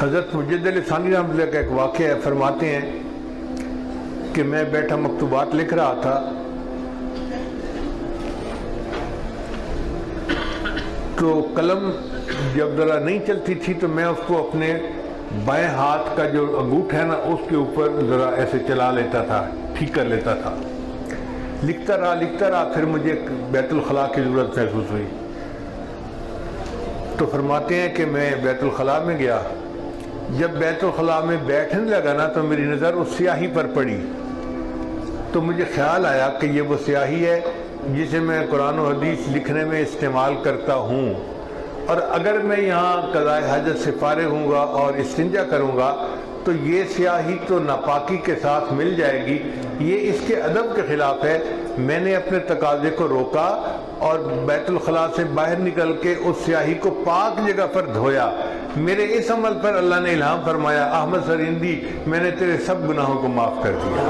حضرت مجد علی ثانی رحمۃ اللہ کا ایک واقعہ ہے، فرماتے ہیں کہ میں بیٹھا مکتوبات لکھ رہا تھا تو قلم جب ذرا نہیں چلتی تھی تو میں اس کو اپنے بائیں ہاتھ کا جو انگوٹھ ہے نا اس کے اوپر ذرا ایسے چلا لیتا تھا، ٹھیک کر لیتا تھا، لکھتا رہا پھر مجھے بیت الخلاء کی ضرورت محسوس ہوئی تو فرماتے ہیں کہ میں بیت الخلاء میں گیا۔ جب بیت الخلاء میں بیٹھنے لگا نا تو میری نظر اس سیاہی پر پڑی تو مجھے خیال آیا کہ یہ وہ سیاہی ہے جسے میں قرآن و حدیث لکھنے میں استعمال کرتا ہوں، اور اگر میں یہاں قضاء حاجت سے فارغ ہوں گا اور استنجا کروں گا تو یہ سیاہی تو ناپاکی کے ساتھ مل جائے گی، یہ اس کے ادب کے خلاف ہے۔ میں نے اپنے تقاضے کو روکا اور بیت الخلاء سے باہر نکل کے اس سیاہی کو پاک جگہ پر دھویا۔ میرے اس عمل پر اللہ نے الہام فرمایا، احمد سریندی میں نے تیرے سب گناہوں کو معاف کر دیا۔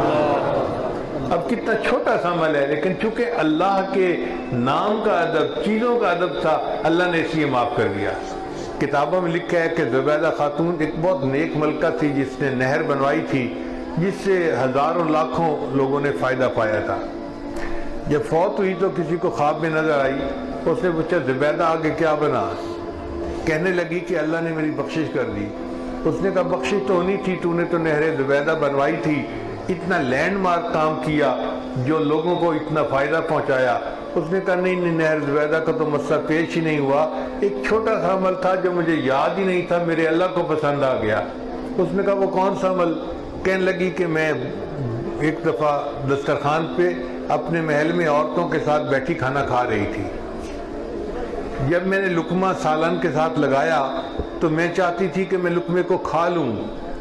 اب کتنا چھوٹا سا عمل ہے، لیکن چونکہ اللہ کے نام کا ادب، چیزوں کا ادب تھا، اللہ نے اس لیے معاف کر دیا۔ کتابوں میں لکھا ہے کہ زبیدہ خاتون ایک بہت نیک ملکہ تھی جس نے نہر بنوائی تھی جس سے ہزاروں لاکھوں لوگوں نے فائدہ پایا تھا۔ جب فوت ہوئی تو کسی کو خواب میں نظر آئی، اس نے پوچھا زبیدہ آگے کیا بنا؟ کہنے لگی کہ اللہ نے میری بخشش کر دی۔ اس نے کہا بخشش تو ہونی تھی، تو نے تو نہر زبیدہ بنوائی تھی، اتنا لینڈ مارک کام کیا جو لوگوں کو اتنا فائدہ پہنچایا۔ اس نے کہا نہیں، نہر زبیدہ کا تو مسئلہ پیش ہی نہیں ہوا، ایک چھوٹا سا عمل تھا جو مجھے یاد ہی نہیں تھا، میرے اللہ کو پسند آ گیا۔ اس نے کہا وہ کون سا عمل؟ کہنے لگی کہ میں ایک دفعہ دسترخوان پہ اپنے محل میں عورتوں کے ساتھ بیٹھی کھانا کھا رہی تھی، جب میں نے لقمہ سالن کے ساتھ لگایا تو میں چاہتی تھی کہ میں لقمے کو کھا لوں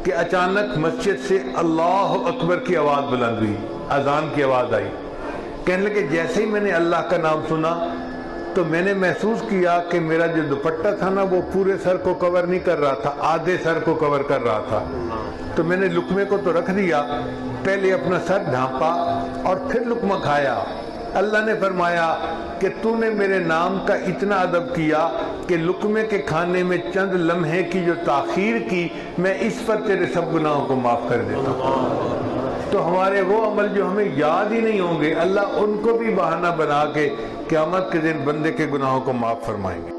کہ اچانک مسجد سے اللہ اکبر کی آواز بلند ہوئی، اذان کی آواز آئی۔ کہنے لگے جیسے ہی میں نے اللہ کا نام سنا تو میں نے محسوس کیا کہ میرا جو دوپٹہ تھا نا وہ پورے سر کو کور نہیں کر رہا تھا، آدھے سر کو کور کر رہا تھا۔ تو میں نے لقمے کو تو رکھ دیا، پہلے اپنا سر ڈھانپا اور پھر لقمہ کھایا۔ اللہ نے فرمایا کہ تو نے میرے نام کا اتنا ادب کیا کہ لقمے کے کھانے میں چند لمحے کی جو تاخیر کی، میں اس پر تیرے سب گناہوں کو معاف کر دیتا ہوں۔ تو ہمارے وہ عمل جو ہمیں یاد ہی نہیں ہوں گے، اللہ ان کو بھی بہانہ بنا کے قیامت کے دن بندے کے گناہوں کو معاف فرمائیں گے۔